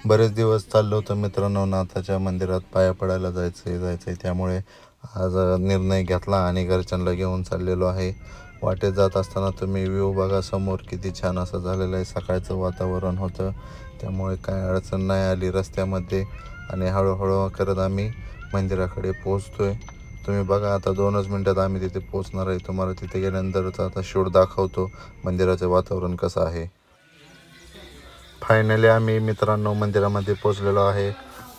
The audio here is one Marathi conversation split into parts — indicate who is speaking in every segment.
Speaker 1: बरेच दिवस चाललो होतो मित्रांनो, नाथाच्या मंदिरात पाया पडायला जायचंय त्यामुळे आज निर्णय घेतला आणि घरच्यांना घेऊन चाललेलो आहे. वाटेत जात असताना तुम्ही व्ह्यू बघा समोर, किती छान असं झालेलं आहे. सकाळचं वातावरण होतं त्यामुळे काय अडचण नाही आली रस्त्यामध्ये आणि हळूहळू करत आम्ही मंदिराकडे पोहोचतोय. तुम्ही बघा आता 2च मिनटात आम्ही तिथे पोहोचणार आहे. तुम्हाला तिथे गेल्यानंतरचा आता शूट दाखवतो मंदिराचं वातावरण कसं आहे. फायनली आम्ही मित्रांनो मंदिरामध्ये पोहोचलेलो आहे.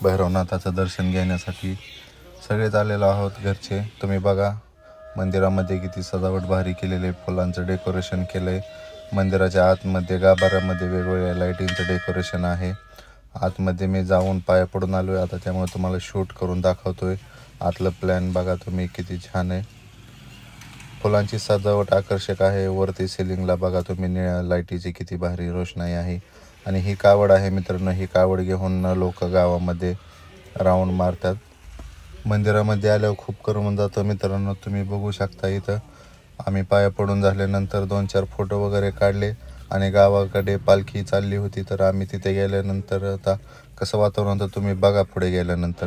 Speaker 1: भैरवनाथाचं दर्शन घेण्यासाठी सगळेच आलेलो आहोत घरचे. तुम्ही बघा मंदिरामध्ये किती सजावट भारी केलेली आहे. फुलांचं डेकोरेशन केलं आहे. मंदिराच्या आतमध्ये गाभाऱ्यामध्ये वेगवेगळ्या लाईटिंगचं डेकोरेशन आहे. आतमध्ये मी जाऊन पाया पडून आलो आहे आता, त्यामुळे तुम्हाला शूट करून दाखवतोय. आतलं प्लॅन बघा तुम्ही, किती छान आहे. फुलांची सजावट आकर्षक आहे. वरती सिलिंगला बघा तुम्ही निळ्या लाईटीची किती भारी रोषणाई आहे. आणि ही कावड आहे मित्रांनो, ही कावड घेऊन लोक गावामध्ये राऊंड मारतात. मंदिरामध्ये आल्यावर खूप करमून जातं मित्रांनो. तुम्ही बघू शकता इथं आम्ही पाया पडून झाल्यानंतर 2-4 फोटो वगैरे काढले आणि गावाकडे पालखी चालली होती, तर आम्ही तिथे गेल्यानंतर आता कसं वातावरण होतं तुम्ही बघा पुढे गेल्यानंतर.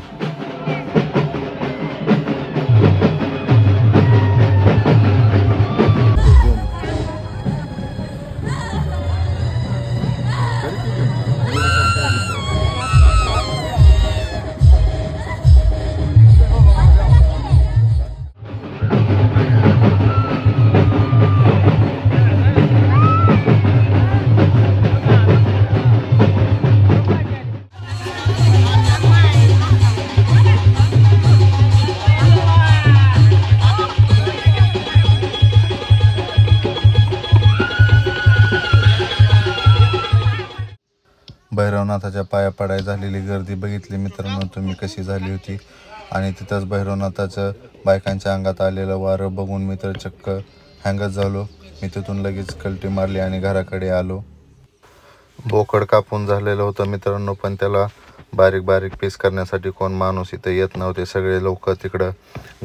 Speaker 1: भैरवनाथाच्या पाया पडाय झालेली गर्दी बघितली मित्रांनो तुम्ही कशी झाली होती. आणि तिथंच भैरवनाथाचं बायकांच्या अंगात आलेलं वारं बघून मी तर चक्क हँगच झालो. मी तिथून लगेच कल्टी मारली आणि घराकडे आलो. बोकड कापून झालेलं होतं मित्रांनो, पण त्याला बारीक बारीक पीस करण्यासाठी कोण माणूस इथं येत नव्हते. सगळे लोक तिकडं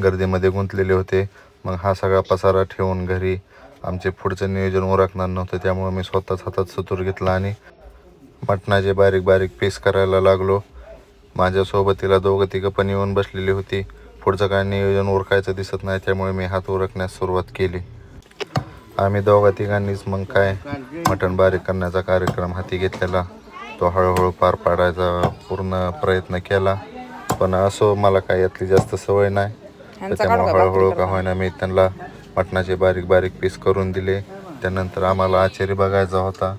Speaker 1: गर्दीमध्ये गुंतलेले होते. मग हा सगळा पसारा ठेवून घरी आमचे पुढचं नियोजन उरकणार नव्हतं, त्यामुळे मी स्वतःच हातात सतूर घेतला आणि मटणाचे बारीक बारीक पीस करायला लागलो. माझ्यासोबतीला 2-3 पण येऊन बसलेली होती. पुढचं काय नियोजन उरकायचं दिसत नाही, त्यामुळे मी हात उरकण्यास सुरुवात केली. आम्ही 2-3 मग काय मटण बारीक करण्याचा कार्यक्रम हाती घेतलेला. तो हळूहळू पार पाडायचा पूर्ण प्रयत्न केला, पण असो मला काय यातली जास्त सवय नाही, तर त्यामुळे हळूहळू का होईना मी त्यांना मटणाचे बारीक बारीक पीस करून दिले. त्यानंतर आम्हाला आचारी बघायचा होता.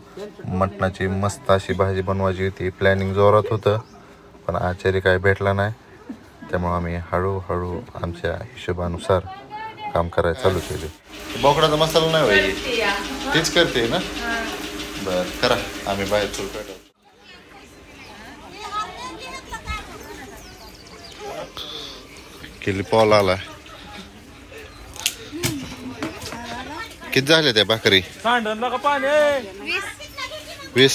Speaker 1: मटणाची मस्त अशी भाजी बनवायची होती. प्लॅनिंग जोरात होतं, पण आचारी काय भेटला नाही, त्यामुळे आम्ही हळूहळू आमच्या हिशोबानुसार काम करायला चालू केले. बोकडाचा मसाला नाही पाहिजे, तीच करते ना. बरं करा, आम्ही बाहेर चूल पेटवतो. किली पॉल आला. किती झाले त्या भाकरी? 20.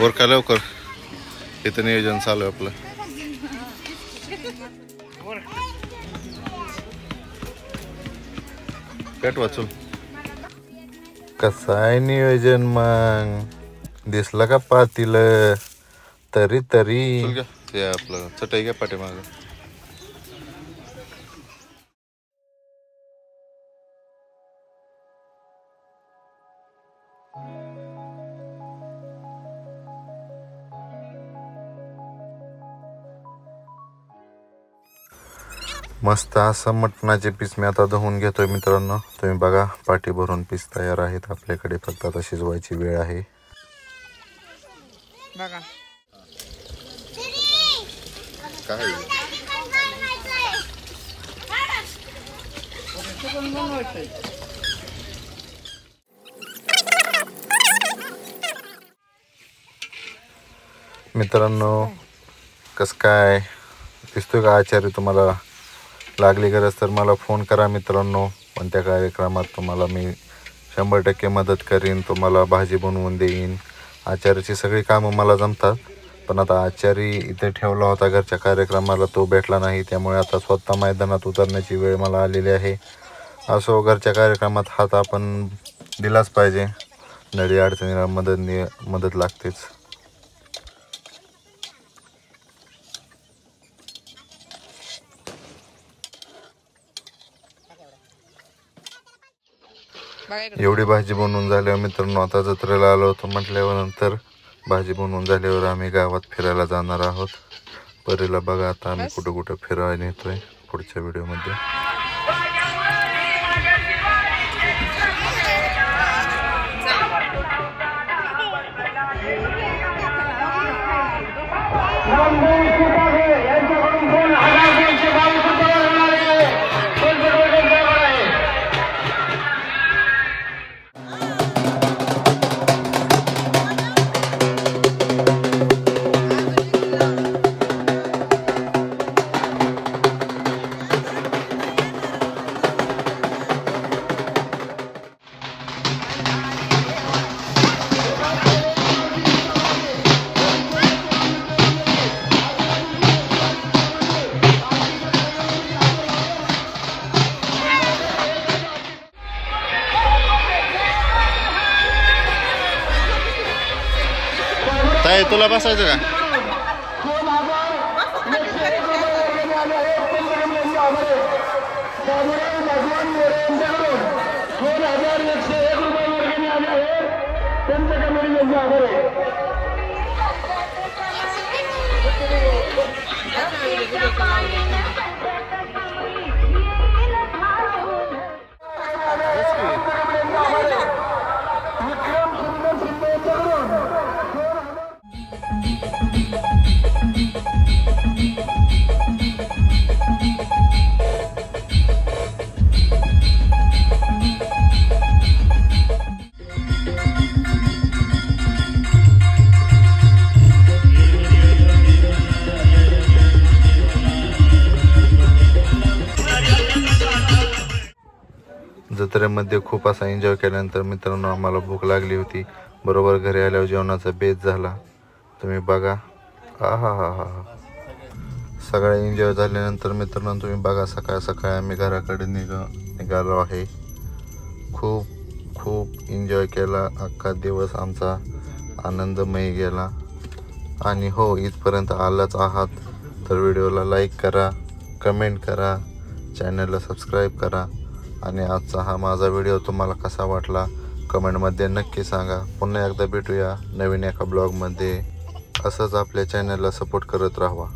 Speaker 1: वर का लवकर, इथं नियोजन चालू आहे आपलं. पेट वाचून कसं आहे नियोजन मग, दिसलं का पातील तरी ते आपलं चटई घ्या पाठीमागं. मस्त असं मटणाचे पीस मी आता धुवून घेतोय मित्रांनो. तुम्ही बघा पाटी भरून पीस तयार आहेत आपल्याकडे, फक्त आता शिजवायची वेळ आहे. बघा काय मित्रांनो, कसं काय दिसतोय का आचार्य? तुम्हाला लागली गरज तर मला फोन करा मित्रांनो. पण त्या कार्यक्रमात तुम्हाला मी 100% मदत करीन. तुम्हाला भाजी बनवून देईन. आचार्याची सगळी कामं मला जमतात, पण आता आचारी इथे ठेवला होता घरच्या कार्यक्रमाला, तो भेटला नाही, त्यामुळे आता स्वतः मैदानात उतरण्याची वेळ मला आलेली आहे. असो, घरच्या कार्यक्रमात हात आपण दिलाच पाहिजे. नडी अडचणीला मदत लागतेच. एवढी भाजी बनवून झाल्यावर मित्रांनो आता जत्रेला आलो होतो म्हटल्यावर नंतर भाजी बनवून झाल्यावर आम्ही गावात फिरायला जाणार आहोत. परीला बघा आता आम्ही कुठं कुठं फिरायला नेतोय पुढच्या व्हिडिओमध्ये. ताई तुला बसायचं का? जत्रेमध्ये खूप असा एन्जॉय केल्यानंतर मित्रांनो आम्हाला भूक लागली होती. बरोबर घरी आल्यावर जेवणाचा बेत झाला. तुम्ही बघा. हा सगळं एन्जॉय झाल्यानंतर मित्रांनो तुम्ही बघा सकाळ सकाळी आम्ही घराकडे निघालो आहे. खूप एन्जॉय केला. अख्खा दिवस आमचा आनंदमय गेला. आणि हो, इथपर्यंत आलाच आहात तर व्हिडिओला लाईक करा, कमेंट करा, चॅनलला सबस्क्राईब करा. आणि आजचा हा माझा व्हिडिओ तुम्हाला कसा वाटला कमेंटमध्ये नक्की सांगा. पुन्हा एकदा भेटूया नवीन एका ब्लॉगमध्ये. असंच आपल्या चॅनलला सपोर्ट करत राहा.